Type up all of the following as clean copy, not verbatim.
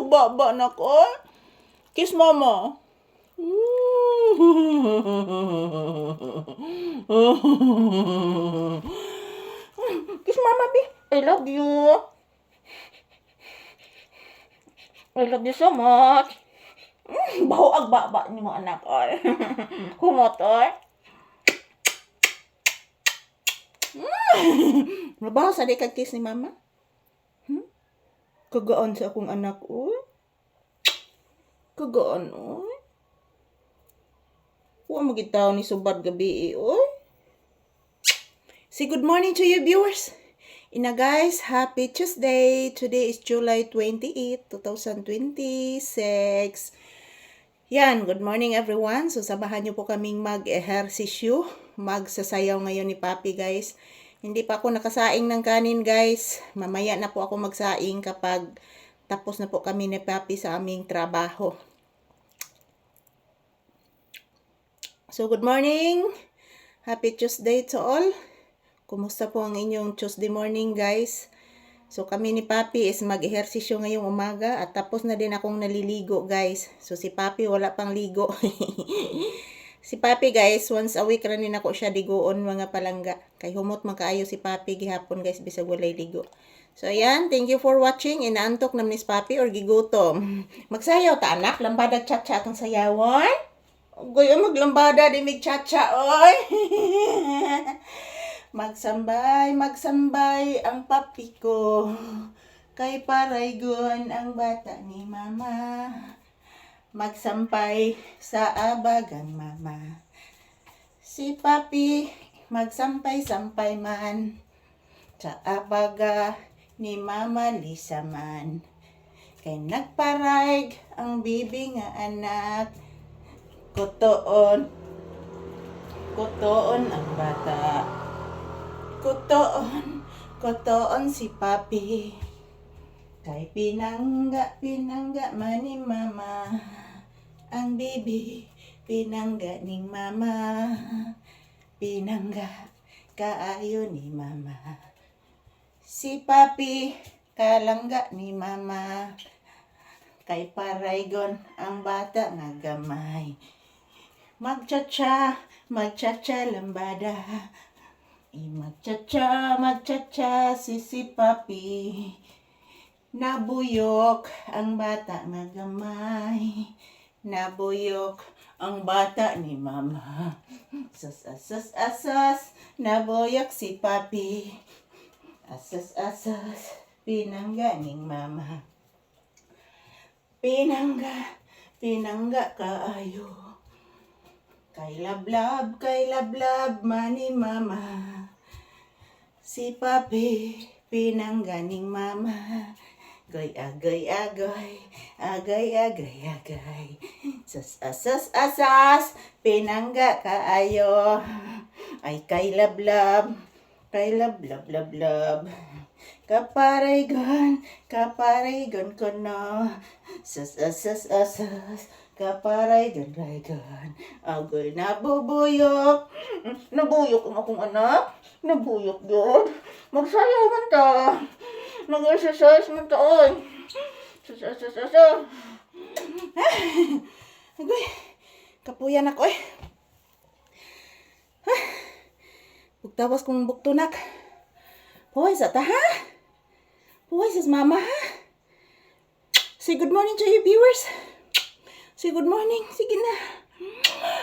Baba na ko. Kiss mama. Kiss mama, be. I love you. I love you so much. Baho ang baba ni mo anak, oy. Humot, oy. Nabaho sa di kag-kiss ni mama? Kagaan sa akong anak, oy. Kagaan, oy. Huwag magitaw ni subad gabi, oy. Say good morning to you viewers. Ina guys, happy Tuesday. Today is July 28, 2026. Yan, good morning everyone. So sabahan niyo po kaming mag-ehersisyo. Magsasayaw ngayon ni Papi guys. Hindi pa ako nakasaing ng kanin guys. Mamaya na po ako magsaing kapag tapos na po kami ni Papi sa aming trabaho. So good morning. Happy Tuesday to all. Kumusta po ang inyong Tuesday morning guys? So kami ni Papi is mag-ehersisyo ngayong umaga at tapos na din akong naliligo guys. So si Papi wala pang ligo. Si Papi guys, once a week rin ako siya digoon mga palangga. Kay humot magkaayo si Papi gihapon guys bisag walay ligo. So ayan, thank you for watching. Inaantok na ni Papi or gigutom. Magsayaw ta anak, lambada cha-cha atong sayawon. Goy maglambada di mig cha-cha oy. Magsambay, magsambay ang papi ko, kay paraygon ang bata ni mama. Magsampay sa abagang mama. Si Papi magsampay-sampay man sa abaga ni Mama Lisa man. Kay nagparayg ang bibi nga anak, kutoon ang bata. Kutoon si Papi. Kay pinangga man ni mama. Ang bibi, pinangga ning mama. Pinangga, kaayo ni mama. Si Papi, kalangga ni mama. Kay paraygon ang bata nga gamay. Magcha-cha lambada. Magcha-cha si Papi. Nabuyok ang bata nga gamay. Nabuyok ang bata ni mama. Asas, nabuyok si Papi. Asas, pinangga ning mama. Pinangga kaayo. Kay lablab mani mama. Si Papi, pinangganing mama. Goy agoy. Asas, pinangga kaayo. Ay kay lablab. Kaparaygon ko no. Asas, kaparaygon. Agoy nabubuyok. Nabuyok ang akong anak. Nabuyok yun. Magsayaw man ta. Mag-exercise man ta oy. Agoy. Kapuyan ako eh. Pagtawas kong buktunak. Puhay sa ta ha? Puhay sa mama ha? Say good morning to you viewers. Say good morning. Sige na.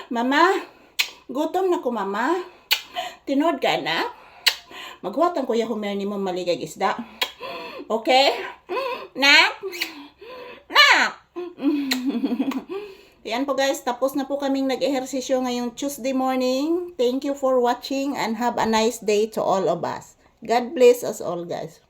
Mama, gutom na ko mama. Tinod ka na. Maghuwatan ko yung humer ni mo maligag isda. Okay? Nak? Yan po guys, tapos na po kaming nag-ehersisyo ngayong Tuesday morning. Thank you for watching and have a nice day to all of us. God bless us all guys.